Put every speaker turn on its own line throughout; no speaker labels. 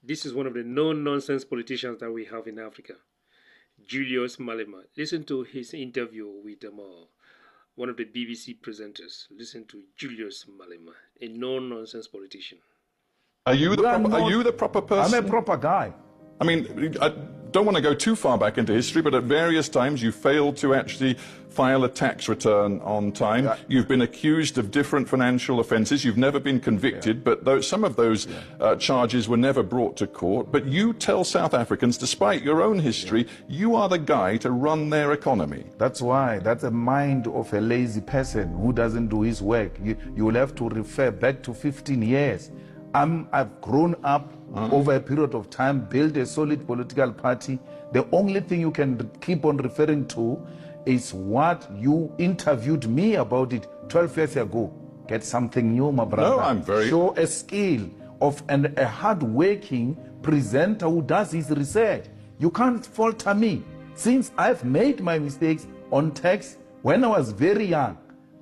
This is one of the no-nonsense politicians that we have in Africa, Julius Malema. Listen to his interview with one of the BBC presenters. Listen to Julius Malema, a no-nonsense politician.
Are you the proper person?
I'm a proper guy.
I mean, I don't want to go too far back into history, but at various times you failed to actually file a tax return on time. Yeah. You've been accused of different financial offences. You've never been convicted, but some of those charges were never brought to court. But you tell South Africans, despite your own history, you are the guy to run their economy.
That's why. That's a mind of a lazy person who doesn't do his work. You will have to refer back to 15 years. I've grown up over a period of time, built a solid political party. The only thing you can keep on referring to is what you interviewed me about it 12 years ago. Get something new, my brother.
No, I'm very...
Show a skill of a hard-working presenter who does his research. You can't falter me. Since I've made my mistakes on tax when I was very young,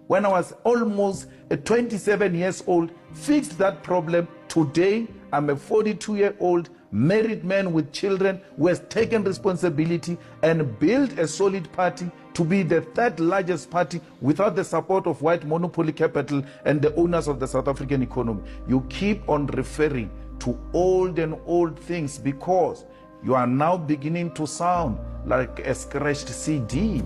when I was almost 27 years old, fixed that problem. Today, I'm a 42-year-old married man with children who has taken responsibility and built a solid party to be the third largest party without the support of white monopoly capital and the owners of the South African economy. You keep on referring to old and old things because you are now beginning to sound like a scratched CD.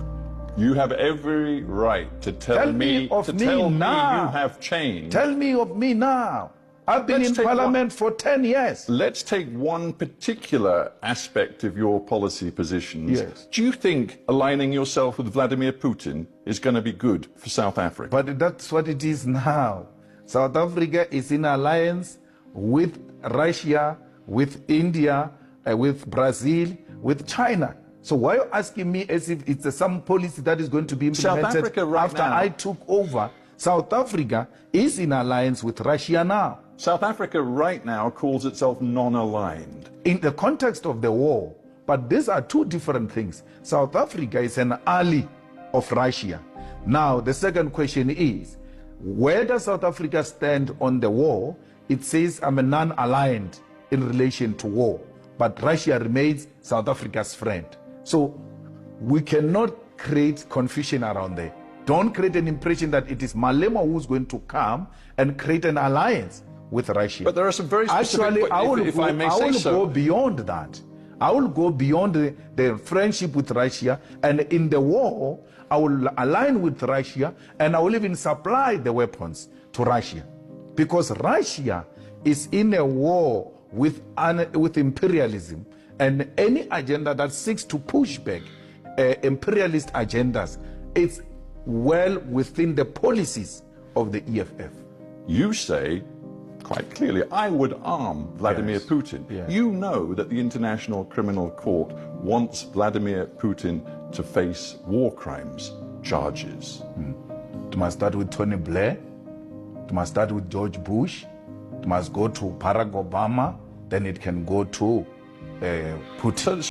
You have every right to tell me you have changed.
Tell me of me now. I've been in Parliament for 10 years.
Let's take one particular aspect of your policy positions.
Yes.
Do you think aligning yourself with Vladimir Putin is going to be good for South Africa?
But that's what it is now. South Africa is in alliance with Russia, with India, with Brazil, with China. So why are you asking me as if it's some policy that is going to be implemented after I took over? South Africa is in alliance with Russia now.
South Africa right now calls itself non-aligned.
In the context of the war, but these are two different things. South Africa is an ally of Russia. Now, the second question is, where does South Africa stand on the war? It says I'm a non-aligned in relation to war, but Russia remains South Africa's friend. So we cannot create confusion around there. Don't create an impression that it is Malema who's going to come and create an alliance with Russia.
But there are some very specific...
Actually, I will go beyond that. I will go beyond the friendship with Russia, and in the war, I will align with Russia, and I will even supply the weapons to Russia. Because Russia is in a war with imperialism, and any agenda that seeks to push back imperialist agendas, it's well within the policies of the EFF.
You say, quite clearly, I would arm Vladimir Putin.
Yes.
You know that the International Criminal Court wants Vladimir Putin to face war crimes charges.
It must start with Tony Blair. It must start with George Bush. It must go to Barack Obama. Then it can go to Putin.